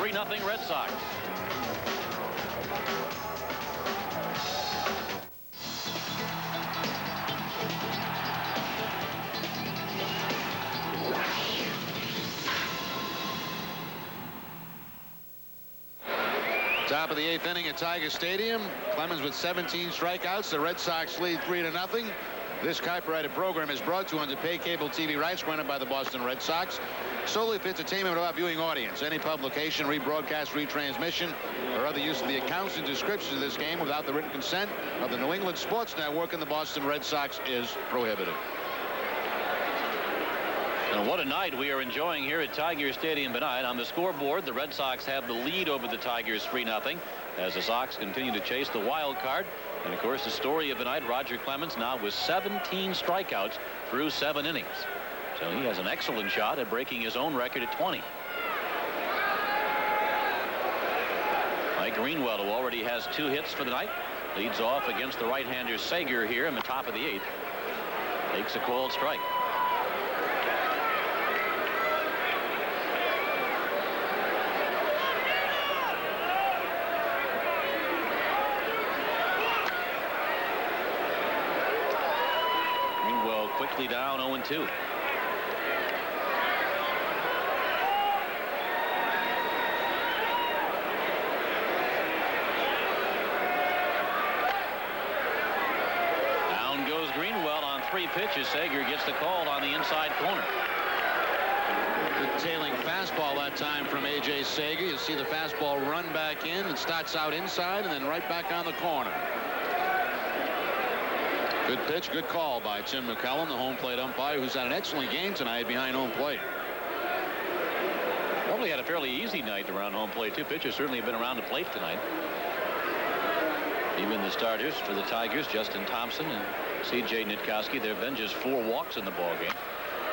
3-0 Red Sox. Top of the 8th inning at Tiger Stadium. Clemens with 17 strikeouts. The Red Sox lead 3-0. This copyrighted program is brought to you under pay cable TV rights granted by the Boston Red Sox, solely for entertainment without viewing audience. Any publication, rebroadcast, retransmission, or other use of the accounts and descriptions of this game without the written consent of the New England Sports Network and the Boston Red Sox is prohibited. And what a night we are enjoying here at Tiger Stadium tonight. On the scoreboard, the Red Sox have the lead over the Tigers 3-0 as the Sox continue to chase the wild card. And of course, the story of the night, Roger Clemens now with 17 strikeouts through 7 innings. So he has an excellent shot at breaking his own record at 20. Mike Greenwell, who already has 2 hits for the night, leads off against the right-hander Sager here in the top of the 8th. Takes a called strike. Quickly down 0-2. Down goes Greenwell on 3 pitches. Sager gets the call on the inside corner. Good tailing fastball that time from A.J. Sager. You see the fastball run back in. It starts out inside and then right back on the corner. Good pitch, good call by Tim McCullum, the home plate umpire, who's had an excellent game tonight behind home plate. Probably had a fairly easy night around home plate. 2 pitchers certainly have been around the plate tonight. Even the starters for the Tigers, Justin Thompson and C.J. Nitkowski, there have been just 4 walks in the ballgame.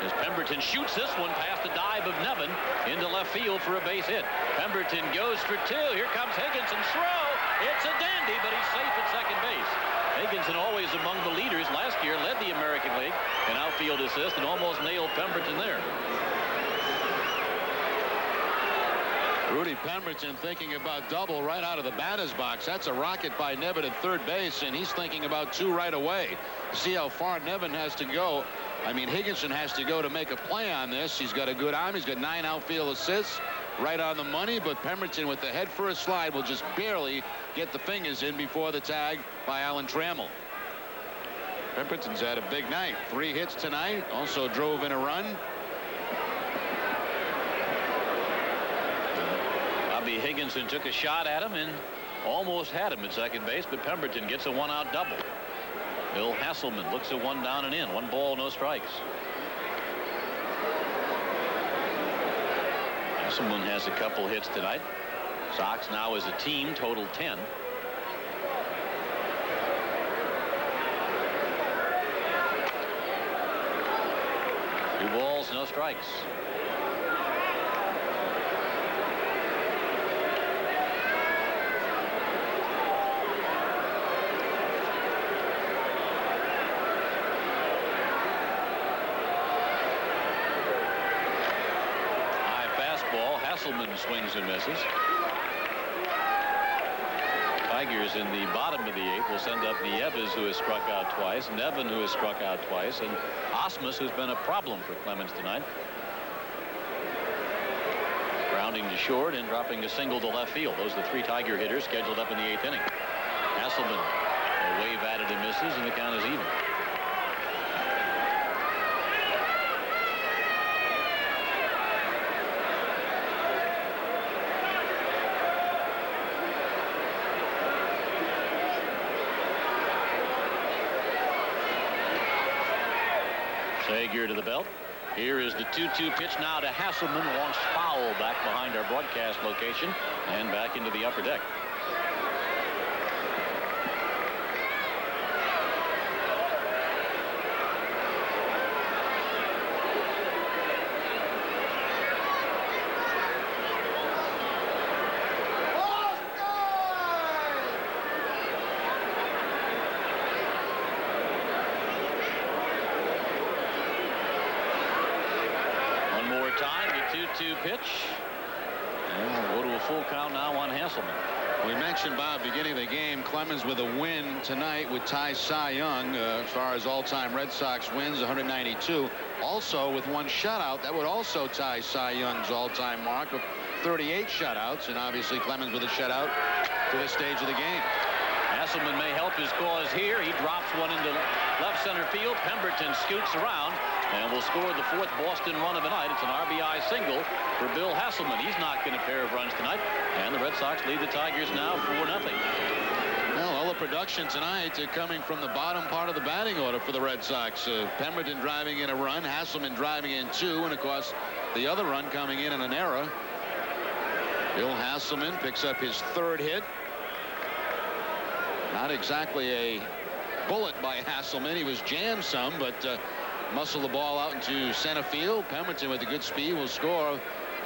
As Pemberton shoots this one past the dive of Nevin into left field for a base hit. Pemberton goes for 2. Here comes Higginson's throw. It's a dandy, but he's safe at second base. Higginson, always among the leaders last year, led the American League in outfield assist and almost nailed Pemberton there. Rudy Pemberton thinking about double right out of the batter's box. That's a rocket by Nevin at third base, and he's thinking about 2 right away. See how far Nevin has to go. I mean, Higginson has to go to make a play on this. He's got a good arm. He's got 9 outfield assists. Right on the money, but Pemberton with the head first slide will just barely get the fingers in before the tag by Alan Trammell. Pemberton's had a big night. 3 hits tonight. Also drove in a run. Bobby Higginson took a shot at him and almost had him at second base, but Pemberton gets a 1-out double. Bill Hasselman looks at 1 down and in. 1 ball, no strikes. Hasselman has a couple hits tonight. Sox now as a team total 10. 2 balls, no strikes. Hasselman swings and misses. Tigers in the bottom of the 8th will send up Nieves, who has struck out twice, Nevin, who has struck out twice, and Osmus, who's been a problem for Clemens tonight. Grounding to short and dropping a single to left field. Those are the 3 Tiger hitters scheduled up in the 8th inning. Hasselman, a wave at it and misses, and the count is even. Sager to the belt. Here is the 2-2 pitch now to Hasselman. Launched foul back behind our broadcast location and back into the upper deck. Pitch, And we'll go to a full count now on Hasselman. We mentioned, Bob, beginning of the game, Clemens with a win tonight would tie Cy Young as far as all-time Red Sox wins, 192. Also, with one shutout, that would also tie Cy Young's all-time mark of 38 shutouts. And obviously, Clemens with a shutout to this stage of the game. Hasselman may help his cause here. He drops one into left center field. Pemberton scoots around and will score the 4th Boston run of the night. It's an RBI single for Bill Hasselman. He's knocked in a pair of runs tonight, and the Red Sox lead the Tigers now 4-0. Well, all the production tonight coming from the bottom part of the batting order for the Red Sox. Pemberton driving in a run, Hasselman driving in 2, and of course the other run coming in an error. Bill Hasselman picks up his 3rd hit. Not exactly a bullet by Hasselman. He was jammed some, but muscled the ball out into center field. Pemberton with a good speed will score.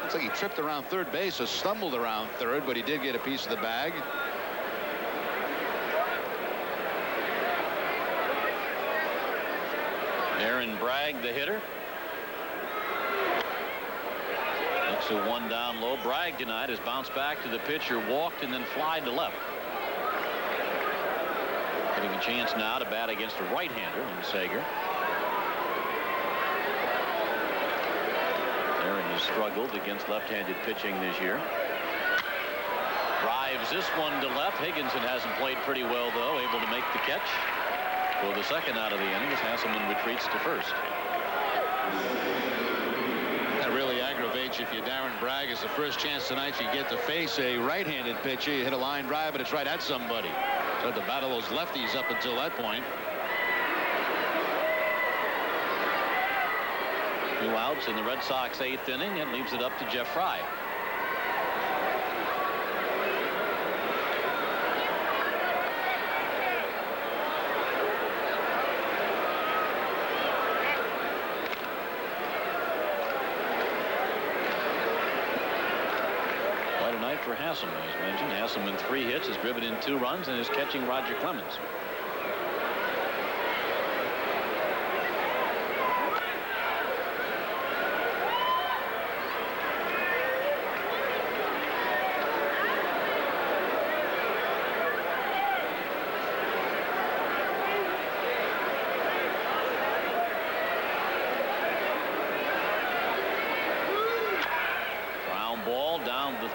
Looks like he tripped around third base or stumbled around third, but he did get a piece of the bag. Aaron Bragg, the hitter. Looks at one down low. Bragg tonight has bounced back to the pitcher, walked, and then flied to left. Getting a chance now to bat against a right-hander in Sager. Aaron has struggled against left-handed pitching this year. Drives this one to left. Higginson hasn't played pretty well, though, able to make the catch for the 2nd out of the inning as Hasselman retreats to first. That really aggravates you if you're Darren Bragg. It's the first chance tonight you get to face a right-handed pitcher. You hit a line drive, but it's right at somebody. So to battle those lefties up until that point. 2 outs in the Red Sox 8th inning, and leaves it up to Jeff Fry. Quite a night for Hasselman, as mentioned. Hasselman 3 hits, has driven in 2 runs, and is catching Roger Clemens.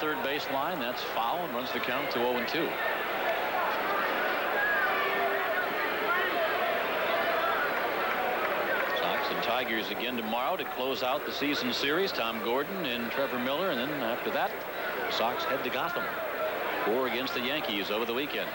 Third base line. That's foul and runs the count to 0-2. Sox and Tigers again tomorrow to close out the season series. Tom Gordon and Trevor Miller, and then after that, Sox head to Gotham. 4 against the Yankees over the weekend.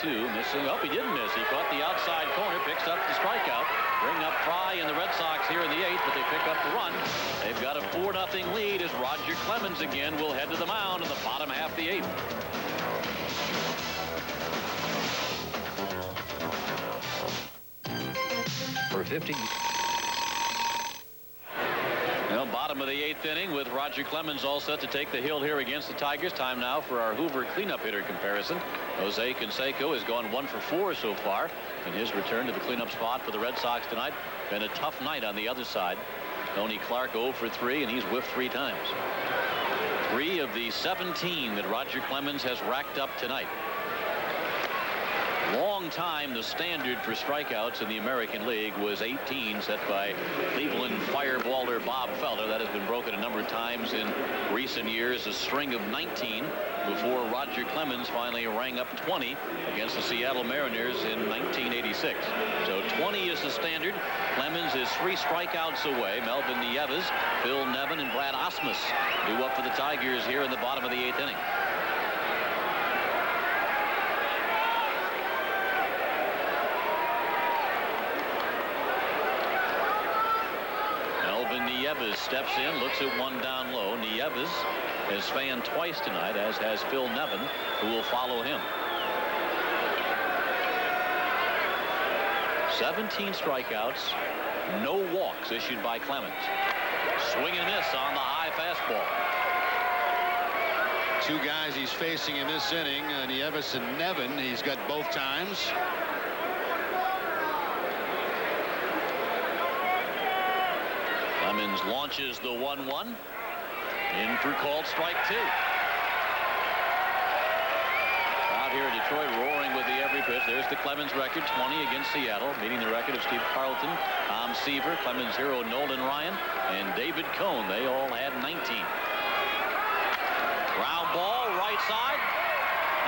Missing. Oh, he didn't miss. He caught the outside corner, picks up the strikeout. Bring up Fry and the Red Sox here in the 8th, but they pick up the run. They've got a 4-0 lead as Roger Clemens again will head to the mound in the bottom half of the 8th. For 50. Well, bottom of the 8th inning with Roger Clemens all set to take the hill here against the Tigers. Time now for our Hoover cleanup hitter comparison. Jose Canseco has gone 1 for 4 so far in his return to the cleanup spot for the Red Sox tonight. Been a tough night on the other side. Tony Clark 0 for 3, and he's whiffed 3 times. 3 of the 17 that Roger Clemens has racked up tonight. Long time the standard for strikeouts in the American League was 18, set by Cleveland fireballer Bob Felder. That has been broken a number of times in recent years. A string of 19 before Roger Clemens finally rang up 20 against the Seattle Mariners in 1986. So 20 is the standard. Clemens is 3 strikeouts away. Melvin Nieves, Phil Nevin, and Brad Osmus due up for the Tigers here in the bottom of the 8th inning. Nieves steps in, looks at one down low. Nieves has fanned twice tonight, as has Phil Nevin, who will follow him. 17 strikeouts, no walks issued by Clemens. Swing and miss on the high fastball. Two guys he's facing in this inning, Nieves and Nevin. He's got both times. Clemens launches the 1-1. In for called strike 2. Out here in Detroit roaring with the every pitch. There's the Clemens record, 20 against Seattle, meeting the record of Steve Carlton, Tom Seaver, Clemens hero Nolan Ryan, and David Cohn. They all had 19. Ground ball, right side,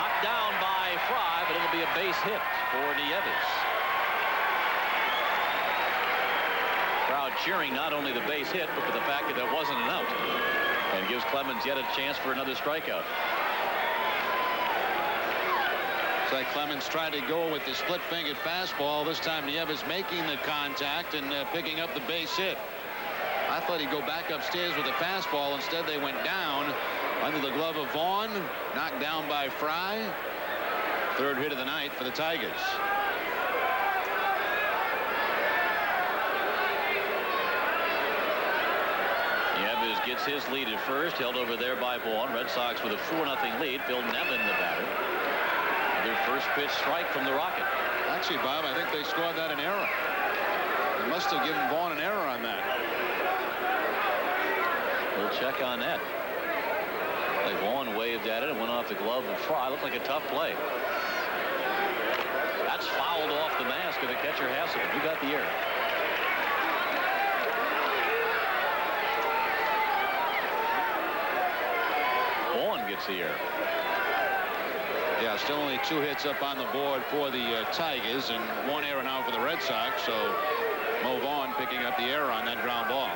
knocked down by Fry, but it'll be a base hit for Nieves. Crowd cheering not only the base hit, but for the fact that there wasn't an out, and gives Clemens yet a chance for another strikeout. It's like Clemens tried to go with the split-fingered fastball. This time Nieves making the contact and picking up the base hit. I thought he'd go back upstairs with the fastball. Instead, they went down under the glove of Vaughn, knocked down by Fry. Third hit of the night for the Tigers. Nieves gets his lead at first, held over there by Vaughn. Red Sox with a 4-0 lead. Phil Nevin, the batter. Their first pitch strike from the Rocket. Actually, Bob, I think they scored that in error. They must have given Vaughn an error on that. We'll check on that. Like Vaughn waved at it and went off the glove of Fry. Looked like a tough play. That's fouled off the mask of the catcher Hassel. Who got the error? Vaughn gets the error. Yeah, still only 2 hits up on the board for the Tigers and 1 error now for the Red Sox. So Mo Vaughn picking up the error on that ground ball.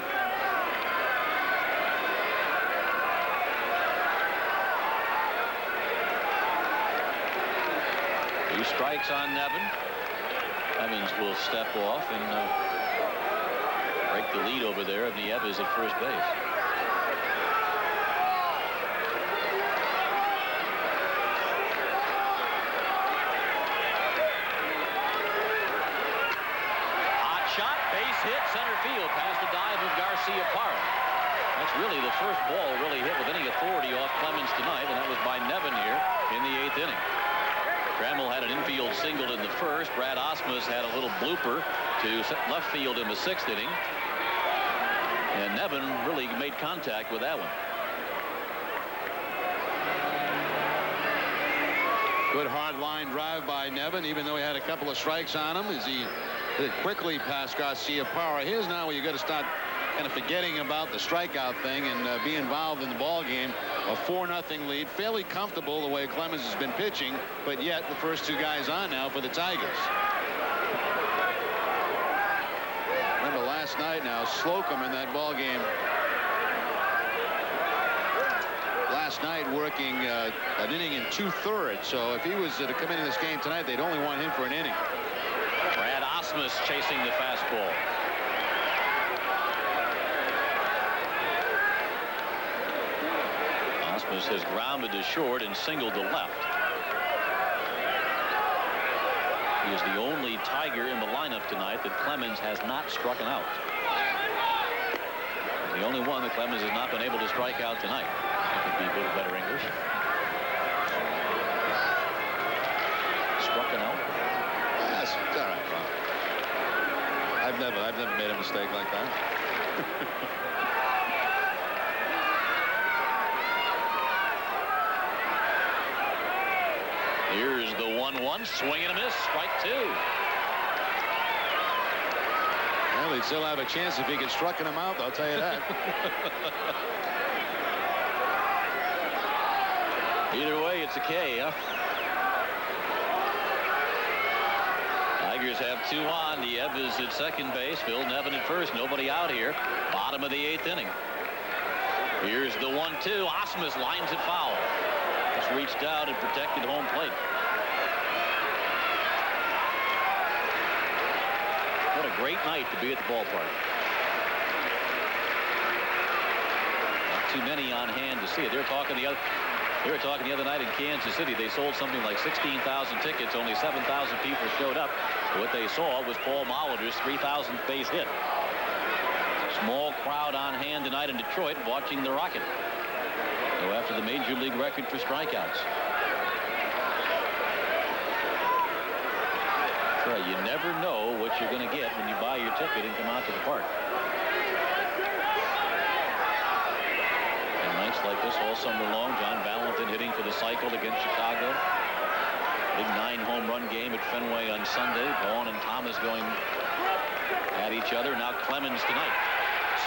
Two strikes on Nevin. Clemens will step off and break the lead over there of Nieves at first base. Hot shot, base hit, center field past the dive of Garcia Parra. That's really the first ball really hit with any authority off Clemens tonight, and that was by Nevin here in the 8th inning. Trammell had an infield single in the first. Brad Osmus had a little blooper to left field in the 6th inning. And Nevin really made contact with that one. Good hard line drive by Nevin, even though he had a couple of strikes on him, as he hit quickly past Garcia Parra. Here's now where you got to start kind of forgetting about the strikeout thing and be involved in the ball game. A 4-0 lead, fairly comfortable the way Clemens has been pitching, but yet the first 2 guys on now for the Tigers. Remember last night now, Slocum in that ball game last night working an inning in 2/3. So if he was to come into this game tonight, they'd only want him for an inning. Brad Osmus chasing the fastball. Osmus has grounded to short and singled to left. He is the only Tiger in the lineup tonight that Clemens has not struck out. The only one that Clemens has not been able to strike out tonight. That could be a bit better English. Struck out. Yes, it's all right, Bob. I've never made a mistake like that. Here's the 1-1, swing and a miss, strike 2. Well, he'd still have a chance if he could strucken him out, I'll tell you that. Either way, it's a K, huh? Tigers have 2 on. Nieves at second base. Phil Nevin at first. Nobody out here. Bottom of the 8th inning. Here's the 1-2. Osmus lines it foul. Just reached out and protected home plate. What a great night to be at the ballpark. Not too many on hand to see it. They were talking the other night in Kansas City. They sold something like 16,000 tickets. Only 7,000 people showed up. What they saw was Paul Molitor's 3,000th base hit. Small crowd on hand tonight in Detroit watching the Rocket. go after the major league record for strikeouts. Right, you never know what you're going to get when you buy your ticket and come out to the park. And nights like this all summer long, John Valentin hitting for the cycle against Chicago. Big 9-home run game at Fenway on Sunday. Vaughn and Thomas going at each other. Now Clemens tonight.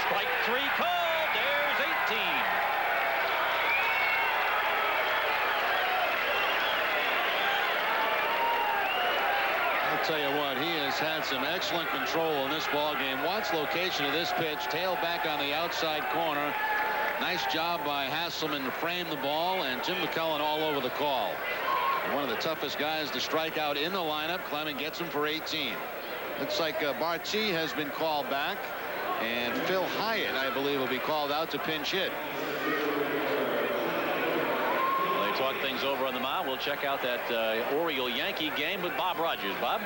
Strike 3 called. There's 18. Tell you what, he has had some excellent control in this ball game. Watch location of this pitch, tail back on the outside corner. Nice job by Hasselman to frame the ball, and Jim McCullen all over the call. One of the toughest guys to strike out in the lineup. Clemens gets him for 18. Looks like Barty has been called back, and Phil Hyatt, I believe, will be called out to pinch hit. Talk things over on the mound. We'll check out that Oriole-Yankee game with Bob Rogers. Bob?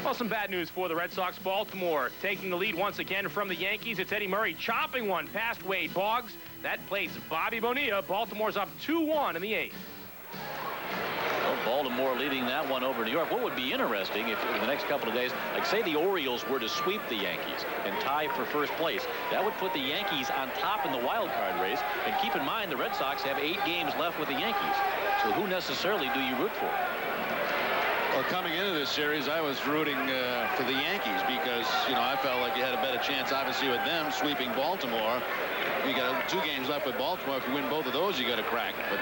Well, some bad news for the Red Sox. Baltimore taking the lead once again from the Yankees. It's Eddie Murray chopping one past Wade Boggs. That plates Bobby Bonilla. Baltimore's up 2-1 in the 8th. Well, Baltimore leading that one over New York. What would be interesting if in the next couple of days, like say the Orioles were to sweep the Yankees and tie for first place, that would put the Yankees on top in the wild card race. And keep in mind the Red Sox have 8 games left with the Yankees. So who necessarily do you root for? Well, coming into this series, I was rooting for the Yankees because, you know, I felt like you had a better chance, obviously, with them sweeping Baltimore. You got 2 games left with Baltimore. If you win both of those, you got to crack. But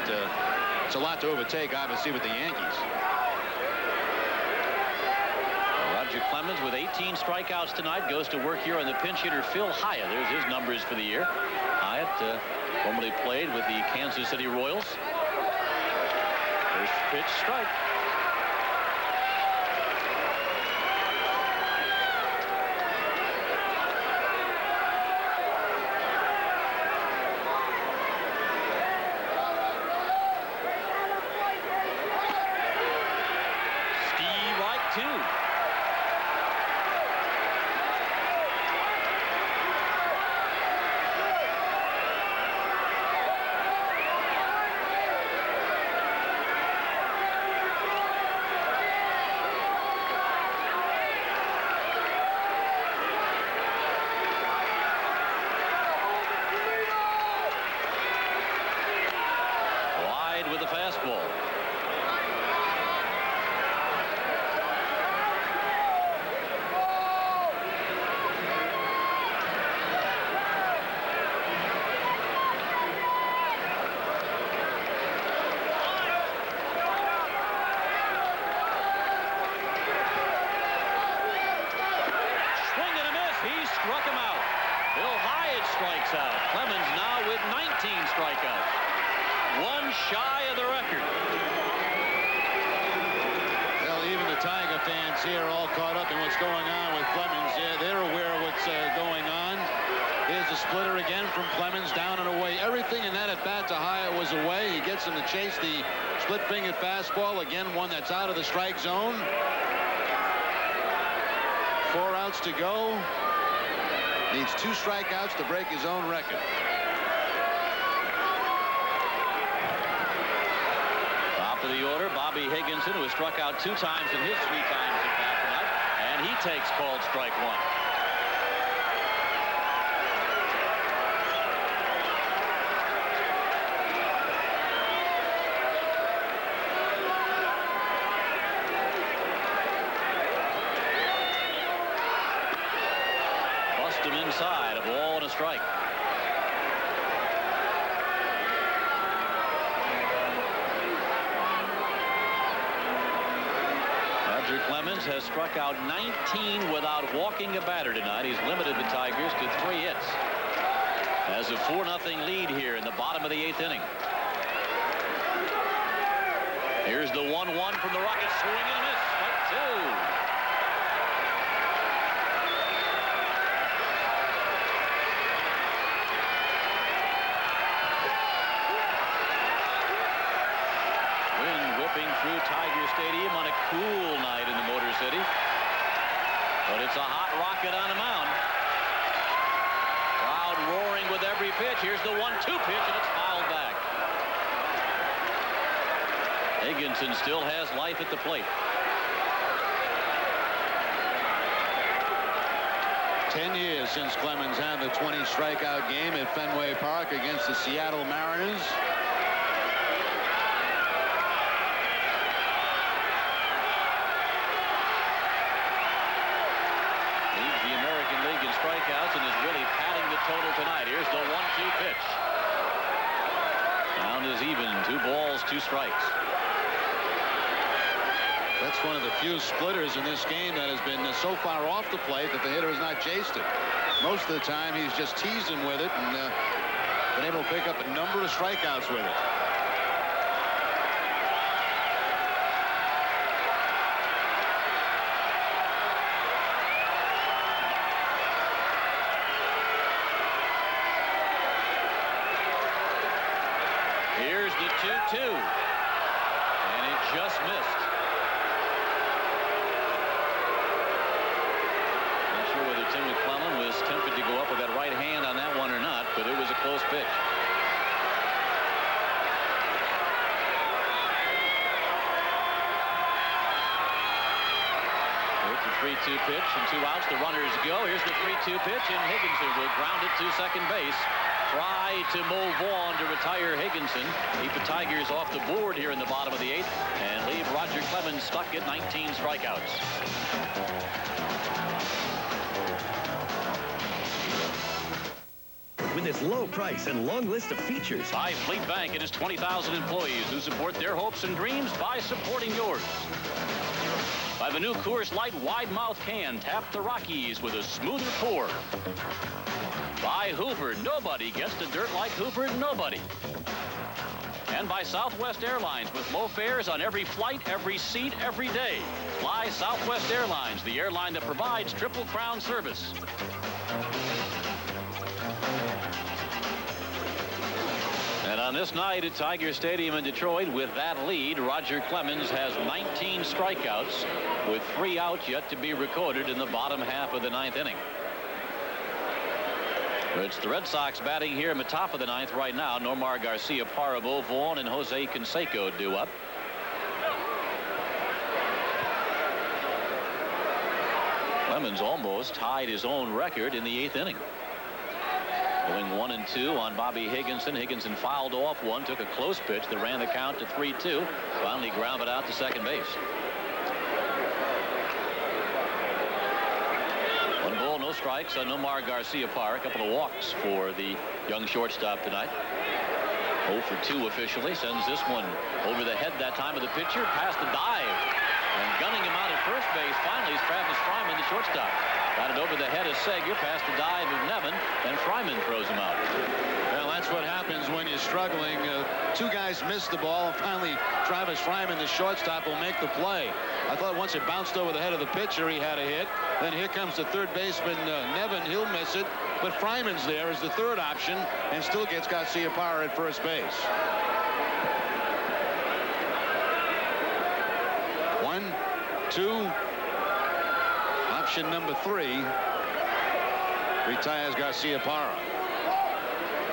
it's a lot to overtake, obviously, with the Yankees. Roger Clemens with 18 strikeouts tonight goes to work here on the pinch hitter Phil Hyatt. There's his numbers for the year. Hyatt formerly played with the Kansas City Royals. First pitch, strike. Clemens now with 19 strikeouts. One shy of the record. Well, even the Tiger fans here are all caught up in what's going on with Clemens. Yeah, they're aware of what's going on. Here's a splitter again from Clemens, down and away. Everything in that at bat to Hyatt was away. He gets him to chase the split-fingered fastball. Again, one that's out of the strike zone. 4 outs to go. Needs 2 strikeouts to break his own record. Top of the order, Bobby Higginson, who has struck out 2 times in his 3 times at bat tonight, and he takes called strike 1. Him inside, a ball and a strike. Roger Clemens has struck out 19 without walking a batter tonight. He's limited the Tigers to 3 hits. Has a 4-0 lead here in the bottom of the 8th inning. Here's the 1-1 from the Rockets. Swing and a miss. Strike 2. Through Tiger Stadium on a cool night in the Motor City. But it's a hot rocket on the mound. Crowd roaring with every pitch. Here's the 1-2 pitch, and it's fouled back. Higginson still has life at the plate. 10 years since Clemens had the 20 strikeout game at Fenway Park against the Seattle Mariners. Leads the American League in strikeouts and is really padding the total tonight. Here's the 1-2 pitch. Count is even. 2 balls, 2 strikes. That's one of the few splitters in this game that has been so far off the plate that the hitter has not chased it. Most of the time he's just teasing with it and been able to pick up a number of strikeouts with it. Here's the 2-2. And it just missed. Tim McClellan was tempted to go up with that right hand on that one or not, but it was a close pitch. Here's the 3-2 pitch and 2 outs. The runners go. Here's the 3-2 pitch, and Higginson will ground it to second base. Try to move on to retire Higginson. Keep the Tigers off the board here in the bottom of the 8th and leave Roger Clemens stuck at 19 strikeouts. With its low price and long list of features. By Fleet Bank and its 20,000 employees who support their hopes and dreams by supporting yours. By the new Coors Light wide mouth can, tap the Rockies with a smoother pour. By Hoover, nobody gets the dirt like Hoover, nobody. And by Southwest Airlines with low fares on every flight, every seat, every day. Fly Southwest Airlines, the airline that provides Triple Crown service. And on this night at Tiger Stadium in Detroit, with that lead, Roger Clemens has 19 strikeouts with 3 outs yet to be recorded in the bottom half of the 9th inning. It's the Red Sox batting here in the top of the 9th right now. Nomar Garcia, Parabo, Vaughn, and Jose Canseco due up. Clemens almost tied his own record in the 8th inning. Going 1-2 on Bobby Higginson. Higginson fouled off one, took a close pitch that ran the count to 3-2. Finally grounded out to second base. 1 ball, no strikes on Nomar Garcia Parr. A couple of walks for the young shortstop tonight. 0 for 2 officially. Sends this one over the head that time of the pitcher. Past the dive. And gunning him out at first base finally is Travis Fryman, the shortstop. Got it over the head of Seger, past the dive of Nevin, and Fryman throws him out. Well, that's what happens when you're struggling. 2 guys missed the ball, and finally Travis Fryman, the shortstop, will make the play. I thought once it bounced over the head of the pitcher, he had a hit. Then here comes the third baseman, Nevin. He'll miss it, but Fryman's there as the third option, and still gets Garcia Parra at first base. 1, 2. Option number 3 retires Garcia Parra.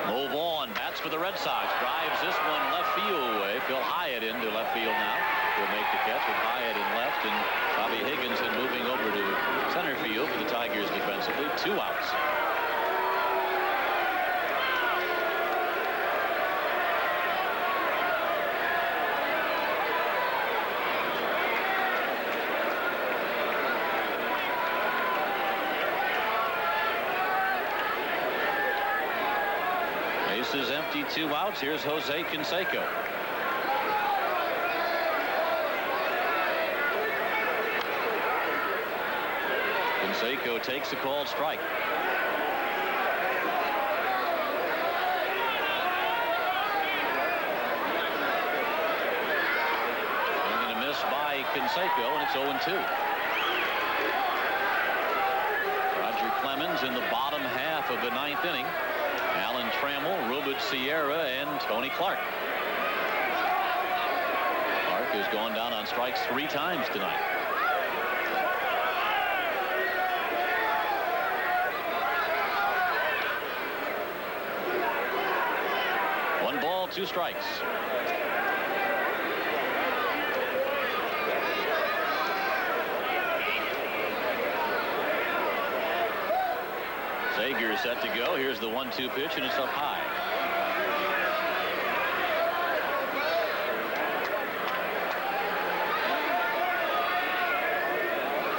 Move on. Bats for the Red Sox. Drives this one left field away. Phil Hyatt into left field now. Will make the catch with Hyatt in left, and Bobby Higginson moving over to center field for the Tigers defensively. 2 outs. Bases empty, 2 outs. Here's Jose Canseco. Canseco takes a called strike. Swing and a miss by Canseco, and it's 0-2. Roger Clemens in the bottom half of the 9th inning. Alan Trammell, Ruben Sierra, and Tony Clark. Clark has gone down on strikes 3 times tonight. 2 strikes. Zager set to go. Here's the 1-2 pitch, and it's up high.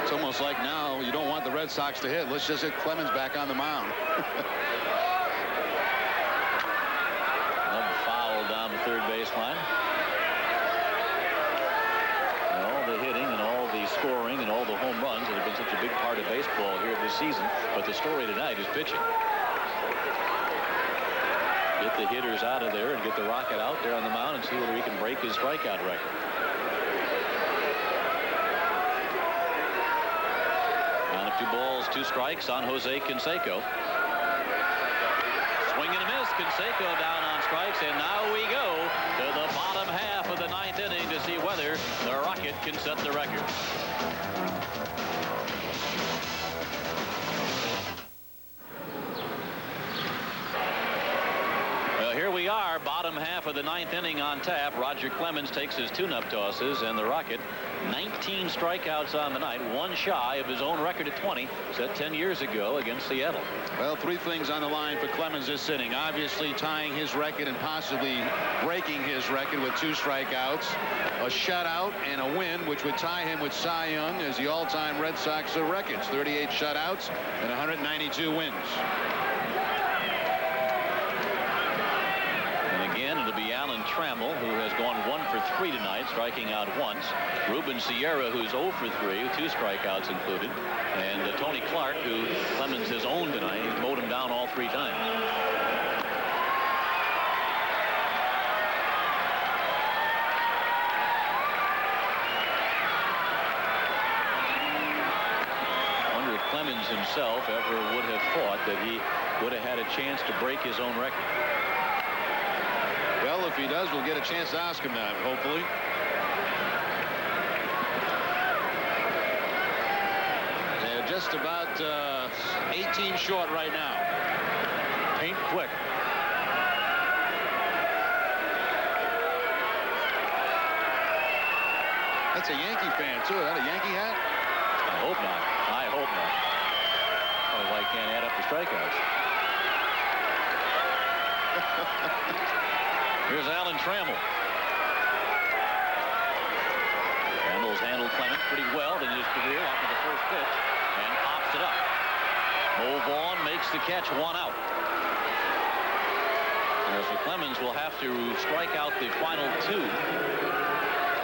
It's almost like now you don't want the Red Sox to hit. Let's just hit Clemens back on the mound. Another foul down the third baseline. And all the hitting and all the scoring and all the home runs that have been such a big part of baseball here this season. But the story tonight is pitching. Get the hitters out of there and get the Rocket out there on the mound and see whether he can break his strikeout record. Down to 2 balls, 2 strikes on Jose Canseco. Swing and a miss. Canseco down on strikes, and now we go to the bottom half of the 9th inning to see whether the Rocket can set the record. Here we are, bottom half of the 9th inning on tap. Roger Clemens takes his tune-up tosses, and the Rocket 19 strikeouts on the night, 1 shy of his own record at 20 set 10 years ago against Seattle. Well, 3 things on the line for Clemens this inning. Obviously tying his record and possibly breaking his record with 2 strikeouts, a shutout, and a win, which would tie him with Cy Young as the all-time Red Sox records, 38 shutouts and 192 wins. It'll be Alan Trammell, who has gone 1 for 3 tonight, striking out once. Ruben Sierra, who's 0 for 3, 2 strikeouts included. And Tony Clark, who Clemens has owned tonight. He's mowed him down all 3 times. I wonder if Clemens himself ever would have thought that he would have had a chance to break his own record. Well, if he does, we'll get a chance to ask him that, hopefully. They're just about 18 short right now. Paint quick. That's a Yankee fan, too. Is that a Yankee hat? I hope not. I hope not. Otherwise, I can't add up the strikeouts. Here's Alan Trammell. Trammell's handled Clemens pretty well in his career after the first pitch and pops it up. Mo Vaughn makes the catch, 1 out. So Clemens will have to strike out the final 2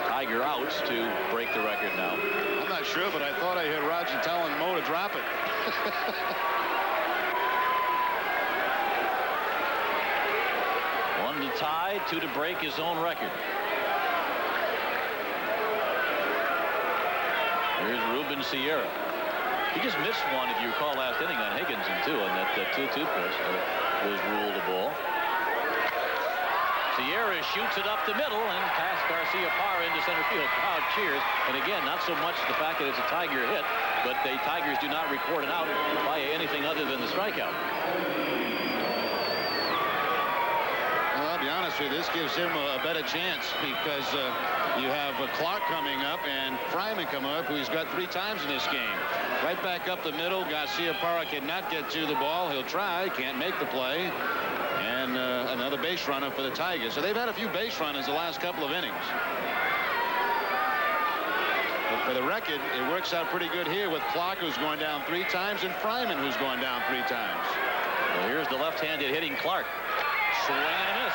Tiger outs to break the record now. I'm not sure, but I thought I heard Roger telling Mo to drop it. 1 to tie, 2 to break his own record. Here's Ruben Sierra. He just missed one, if you recall, last inning on Higginson, too, on that 2-2 pitch that was ruled a ball. Sierra shoots it up the middle and past Garcia Parra into center field. Crowd cheers. And again, not so much the fact that it's a Tiger hit, but the Tigers do not record an out by anything other than the strikeout. I'll be honest with you, this gives him a better chance because you have Clark coming up and Fryman coming up, who he's got 3 times in this game. Right back up the middle. Garcia Parra cannot get to the ball. He'll try, can't make the play. And another base runner for the Tigers. So they've had a few base runners the last couple of innings. But for the record, it works out pretty good here with Clark, who's going down 3 times, and Fryman, who's going down 3 times. Well, here's the left-handed hitting Clark. Swing and a miss.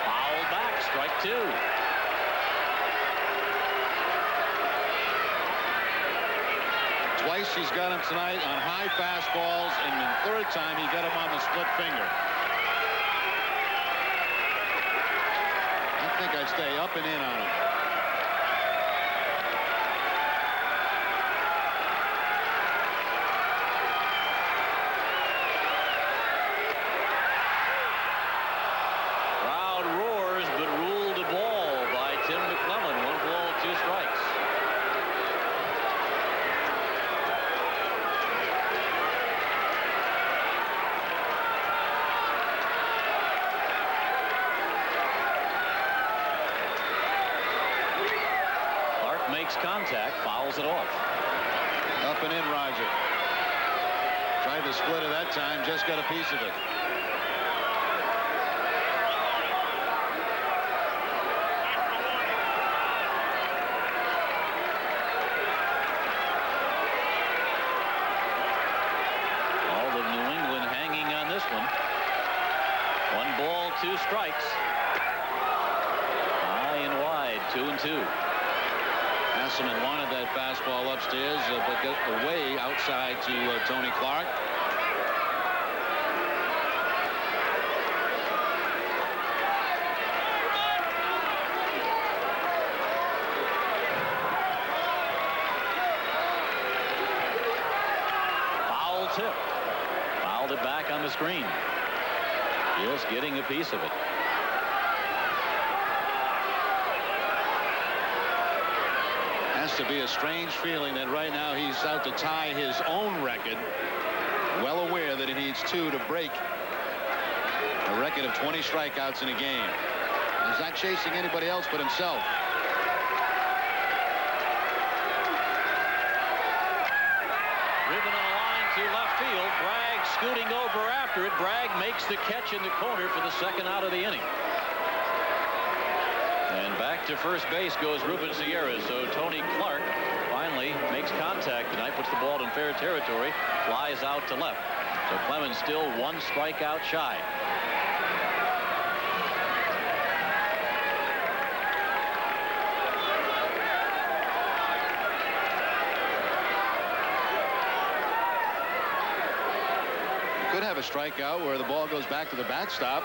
Foul back, strike 2. Twice he's got him tonight on high fastballs, and the 3rd time he got him on the split finger. I think I'd stay up and in on him. makes contact, fouls it off. Up and in, Roger. Tried to split it that time, just got a piece of it. All of New England hanging on this one. 1 ball, 2 strikes. High and wide, 2-2. Hasselman wanted that fastball upstairs, but got away outside to Tony Clark. Foul tip. Fouled it back on the screen. Just getting a piece of it. Has to be a strange feeling that right now he's out to tie his own record. Well aware that he needs 2 to break a record of 20 strikeouts in a game. He's not chasing anybody else but himself. Driven on a line to left field. Bragg scooting over after it. Bragg makes the catch in the corner for the 2nd out of the inning. And back to first base goes Ruben Sierra. So Tony Clark finally makes contact tonight, puts the ball in fair territory, flies out to left. So Clemens still 1 strikeout shy. Could have a strikeout where the ball goes back to the backstop.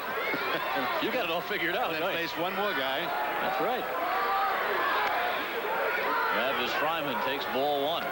You got it all figured out. And then face one more guy. That's right. Travis Fryman takes ball 1.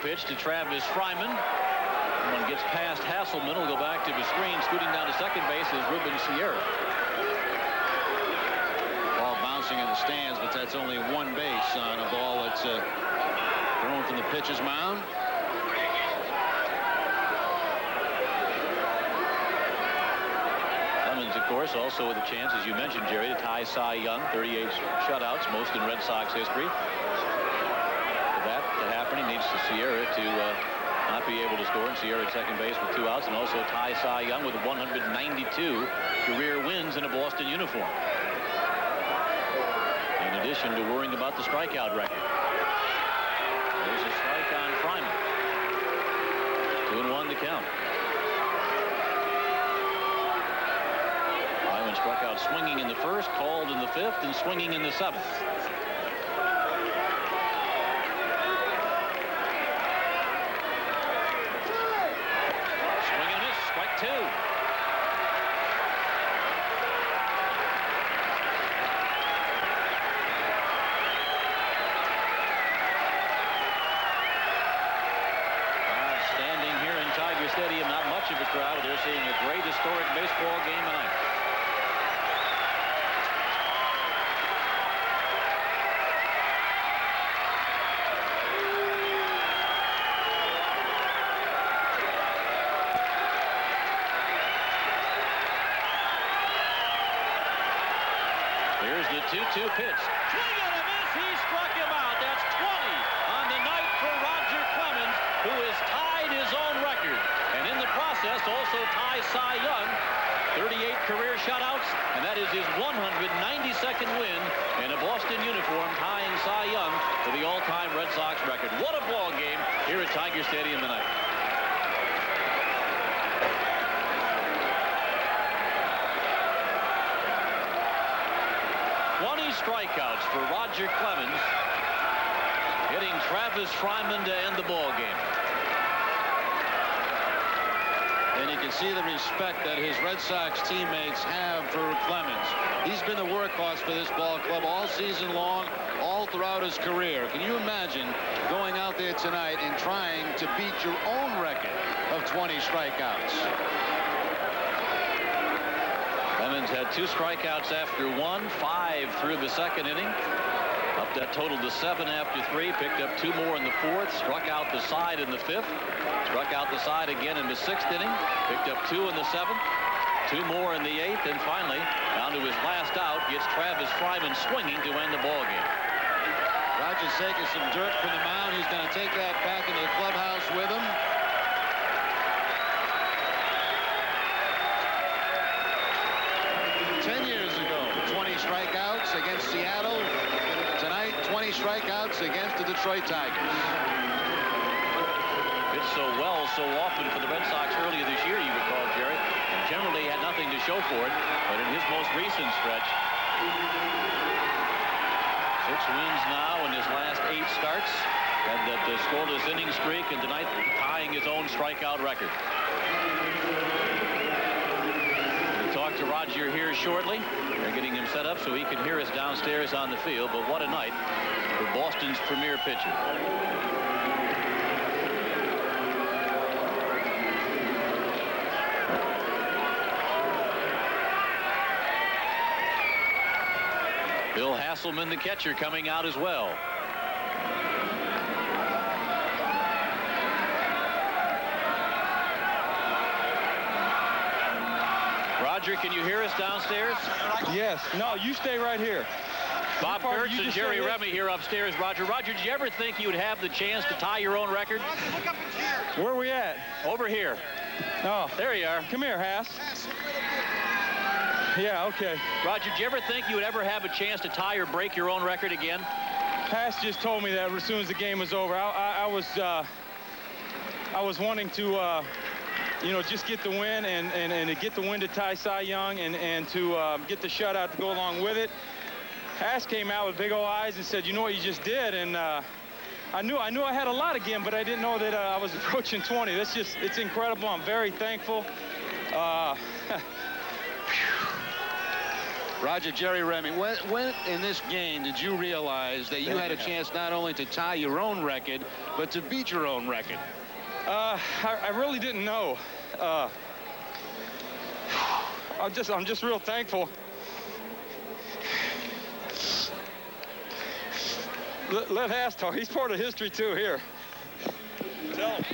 Pitch to Travis Fryman. One gets past Hasselman. Will go back to the screen. Scooting down to second base is Ruben Sierra. Ball bouncing in the stands, but that's only 1 base on a ball that's thrown from the pitcher's mound. Clemens, of course, also with a chance, as you mentioned, Jerry, to tie Cy Young. 38 shutouts, most in Red Sox history. That to happen, he needs to Sierra to not be able to score, and Sierra at second base with 2 outs, and also tie Cy Young with 192 career wins in a Boston uniform. In addition to worrying about the strikeout record. There's a strike on Fryman. 2-1 the count. Fryman struck out swinging in the 1st, called in the 5th, and swinging in the 7th. Stadium, not much of a crowd. They're seeing a great historic baseball game tonight. Here's the 2-2 pitch. Swing and a miss. He struck him out. That's 20 on the night for Roger Clemens, who has tied his own record. And in the process, also ties Cy Young. 38 career shutouts, and that is his 192nd win in a Boston uniform, tying Cy Young for the all-time Red Sox record. What a ball game here at Tiger Stadium tonight. Strikeouts for Roger Clemens, hitting Travis Fryman to end the ball game. And you can see the respect that his Red Sox teammates have for Clemens. He's been the workhorse for this ball club all season long, all throughout his career. Can you imagine going out there tonight and trying to beat your own record of 20 strikeouts? Clemens had 2 strikeouts after 1, 5 through the 2nd inning. Up that total to 7 after 3. Picked up 2 more in the 4th. Struck out the side in the 5th. Struck out the side again in the 6th inning. Picked up 2 in the 7th. 2 more in the 8th. And finally, down to his last out, gets Travis Fryman swinging to end the ball game. Rogers taking some dirt from the mound. He's going to take that back into the clubhouse with him. Strikeouts against Seattle. Tonight, 20 strikeouts against the Detroit Tigers. Pitched so well so often for the Red Sox earlier this year, you recall, Jerry, and generally had nothing to show for it. But in his most recent stretch, 6 wins now in his last 8 starts. Had that scoreless inning streak, and tonight tying his own strikeout record. We'll talk to Roger here shortly. They're getting him set up so he can hear us downstairs on the field. But what a night for Boston's premier pitcher. Bill Hasselman, the catcher, coming out as well. Roger, can you hear us downstairs? Yes. No, you stay right here. Bob Kurtz and Jerry Remy here upstairs. Roger, did you ever think you would have the chance to tie your own record? Where are we at? Over here. Oh, there you are. Come here, Hass. Yeah, okay. Roger, did you ever think you would ever have a chance to tie or break your own record again? Hass just told me that as soon as the game was over. I was wanting to you know, just get the win and to get the win to tie Cy Young and to get the shutout to go along with it. Hass came out with big old eyes and said, you know what you just did? And I knew I had a lot again, but I didn't know that I was approaching 20. It's incredible. I'm very thankful. Roger, Jerry Remy, when in this game did you realize that you had a chance not only to tie your own record, but to beat your own record? I really didn't know. I'm just real thankful. Let Hass talk. He's part of history too here. Tell him.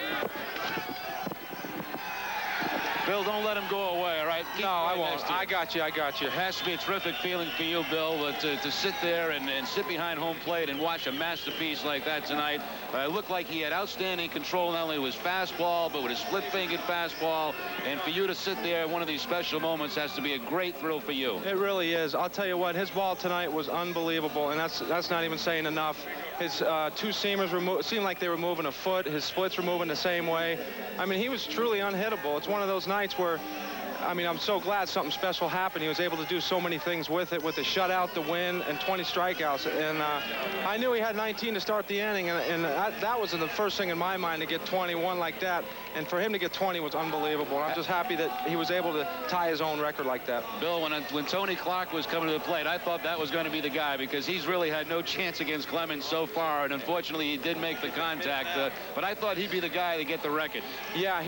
Bill, don't let him go away, all right? Keep no, I won't. I got you. It has to be a terrific feeling for you, Bill, to sit there and sit behind home plate and watch a masterpiece like that tonight. It looked like he had outstanding control, not only with his fastball, but with his split-fingered fastball. And for you to sit there, one of these special moments has to be a great thrill for you. It really is. I'll tell you what, his ball tonight was unbelievable, and that's not even saying enough. His 2 seamers seemed like they were moving a foot. His splits were moving the same way. I mean, he was truly unhittable. It's one of those nights where, I mean, I'm so glad something special happened. He was able to do so many things with it, with the shutout, the win, and 20 strikeouts. And I knew he had 19 to start the inning, and that was the first thing in my mind, to get 21 like that. And for him to get 20 was unbelievable. I'm just happy that he was able to tie his own record like that. Bill, when Tony Clark was coming to the plate, I thought that was going to be the guy, because he's really had no chance against Clemens so far, and unfortunately he did make the contact. But I thought he'd be the guy to get the record. Yeah,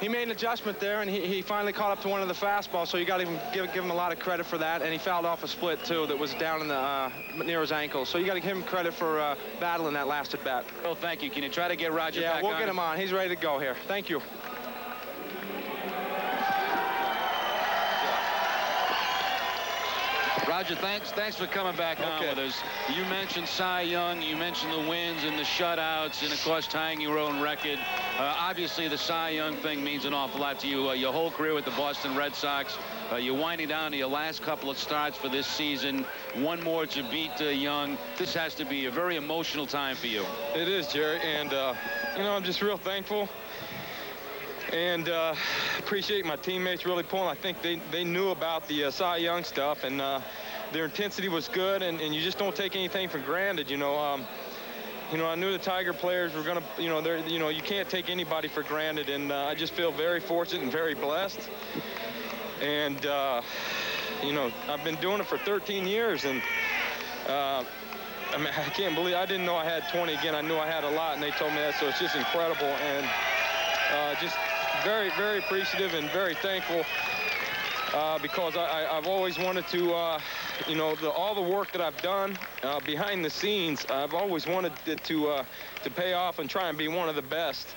he made an adjustment there, and he finally caught up to one of the fastballs, so you got to give him a lot of credit for that. And he fouled off a split, too, that was down in the near his ankle. So you got to give him credit for battling that last at bat. Well, thank you. Can you try to get Roger back on? Yeah, we'll get him on. He's ready to go here. Thank you. Roger, thanks for coming back on with us. You mentioned Cy Young, you mentioned the wins and the shutouts, and of course tying your own record. Obviously the Cy Young thing means an awful lot to you. Your whole career with the Boston Red Sox, you're winding down to your last couple of starts for this season. One more to beat Young. This has to be a very emotional time for you. It is, Jerry, and you know, I'm just real thankful. And appreciate my teammates really pulling. I think they knew about the Cy Young stuff, and their intensity was good, and you just don't take anything for granted, you know. You know, I knew the Tiger players were going to, you know, you can't take anybody for granted, and I just feel very fortunate and very blessed. And, you know, I've been doing it for 13 years, and I mean, I can't believe, I didn't know I had 20 again. I knew I had a lot, and they told me that, so it's just incredible. And just very, very appreciative and very thankful because I've always wanted to, you know, all the work that I've done behind the scenes, I've always wanted it to pay off and try and be one of the best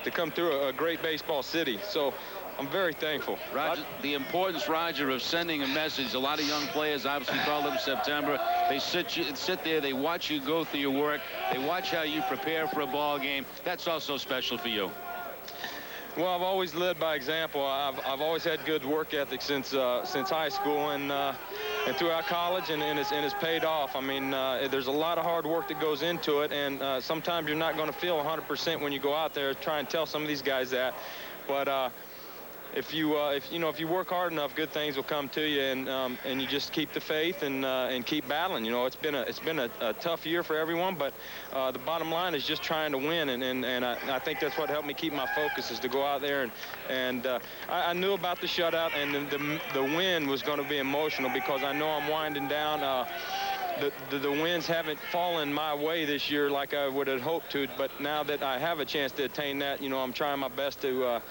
to come through a great baseball city. So I'm very thankful. Roger, the importance, Roger, of sending a message. A lot of young players obviously called up September. They sit there, they watch you go through your work. They watch how you prepare for a ball game. That's also special for you. Well, I've always led by example. I've always had good work ethic since high school and throughout college, and it's paid off. I mean, there's a lot of hard work that goes into it, and sometimes you're not going to feel 100% when you go out there. Try and tell some of these guys that, but if you work hard enough, good things will come to you, and you just keep the faith and keep battling. You know, it's been a tough year for everyone, but the bottom line is just trying to win, and I think that's what helped me keep my focus, is to go out there and I knew about the shutout, and the win was going to be emotional because I know I'm winding down. The wins haven't fallen my way this year like I would have hoped to, but now that I have a chance to attain that, you know, I'm trying my best to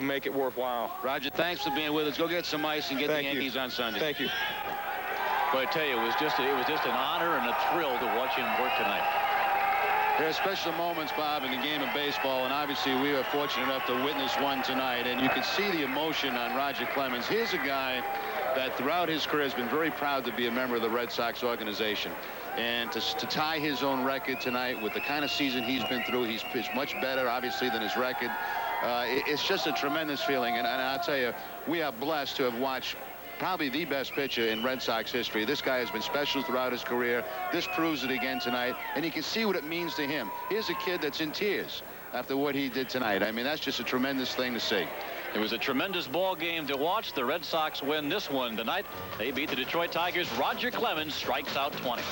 make it worthwhile. Roger, thanks for being with us. Go get some ice and get the Yankees on Sunday. Thank you. But I tell you, it was just an honor and a thrill to watch him work tonight. There are special moments, Bob, in the game of baseball, and obviously we were fortunate enough to witness one tonight, and you can see the emotion on Roger Clemens. Here's a guy that throughout his career has been very proud to be a member of the Red Sox organization. And to tie his own record tonight with the kind of season he's been through, he's pitched much better, obviously, than his record. It's just a tremendous feeling, and I'll tell you, we are blessed to have watched probably the best pitcher in Red Sox history. This guy has been special throughout his career. This proves it again tonight, and you can see what it means to him. Here's a kid that's in tears after what he did tonight. I mean, that's just a tremendous thing to see. It was a tremendous ball game to watch. The Red Sox win this one tonight. They beat the Detroit Tigers. Roger Clemens strikes out 20.